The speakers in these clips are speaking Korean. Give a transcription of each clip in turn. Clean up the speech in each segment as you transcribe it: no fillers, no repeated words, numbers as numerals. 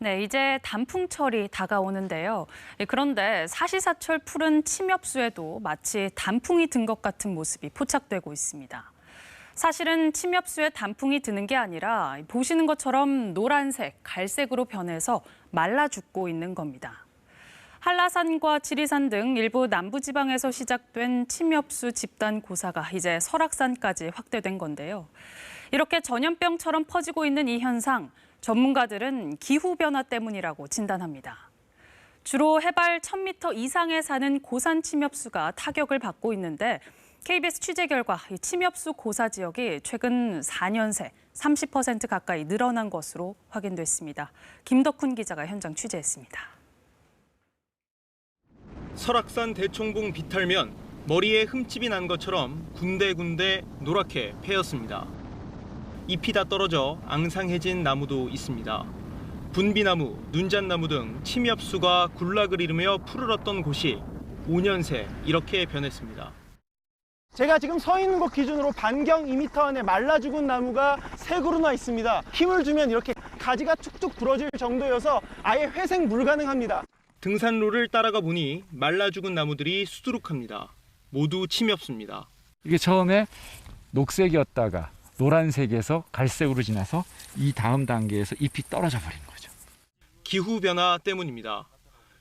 네, 이제 단풍철이 다가오는데요. 그런데 사시사철 푸른 침엽수에도 마치 단풍이 든 것 같은 모습이 포착되고 있습니다. 사실은 침엽수에 단풍이 드는 게 아니라 보시는 것처럼 노란색, 갈색으로 변해서 말라 죽고 있는 겁니다. 한라산과 지리산 등 일부 남부지방에서 시작된 침엽수 집단 고사가 이제 설악산까지 확대된 건데요. 이렇게 전염병처럼 퍼지고 있는 이 현상, 전문가들은 기후변화 때문이라고 진단합니다. 주로 해발 1000m 이상에 사는 고산 침엽수가 타격을 받고 있는데 KBS 취재 결과 이 침엽수 고사 지역이 최근 4년 새 30% 가까이 늘어난 것으로 확인됐습니다. 김덕훈 기자가 현장 취재했습니다. 설악산 대청봉 비탈면 머리에 흠집이 난 것처럼 군데군데 노랗게 패였습니다. 잎이 다 떨어져 앙상해진 나무도 있습니다. 분비나무, 눈잣나무 등 침엽수가 군락을 이루며 푸르렀던 곳이 5년 새 이렇게 변했습니다. 제가 지금 서 있는 곳 기준으로 반경 2m 안에 말라 죽은 나무가 3그루나 있습니다. 힘을 주면 이렇게 가지가 툭툭 부러질 정도여서 아예 회생 불가능합니다. 등산로를 따라가 보니 말라 죽은 나무들이 수두룩합니다. 모두 침엽수입니다. 이게 처음에 녹색이었다가 노란색에서 갈색으로 지나서 이 다음 단계에서 잎이 떨어져 버린 거죠. 기후변화 때문입니다.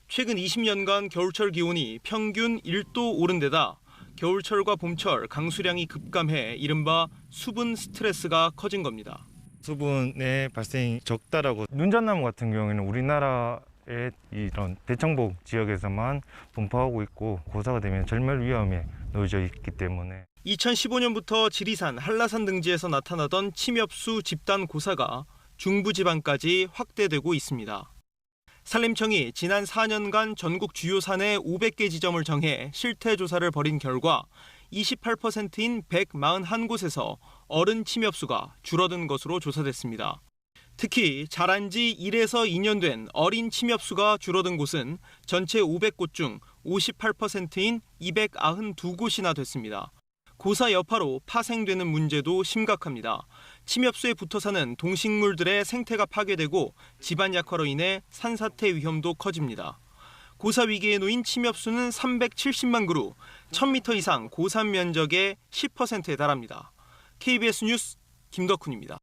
최근 20년간 겨울철 기온이 평균 1도 오른 데다 겨울철과 봄철 강수량이 급감해 이른바 수분 스트레스가 커진 겁니다. 수분의 발생이 적다라고. 눈잣나무 같은 경우에는 우리나라의 이런 대청봉 지역에서만 분포하고 있고 고사가 되면 절멸 위험에 놓여져 있기 때문에 2015년부터 지리산, 한라산 등지에서 나타나던 침엽수 집단 고사가 중부지방까지 확대되고 있습니다. 산림청이 지난 4년간 전국 주요 산에 500개 지점을 정해 실태 조사를 벌인 결과 28%인 141곳에서 어른 침엽수가 줄어든 것으로 조사됐습니다. 특히 자란 지 1에서 2년 된 어린 침엽수가 줄어든 곳은 전체 500곳 중 58%인 292곳이나 됐습니다. 고사 여파로 파생되는 문제도 심각합니다. 침엽수에 붙어 사는 동식물들의 생태가 파괴되고 집안 약화로 인해 산사태 위험도 커집니다. 고사 위기에 놓인 침엽수는 370만 그루, 1000m 이상 고산 면적의 10%에 달합니다. KBS 뉴스 김덕훈입니다.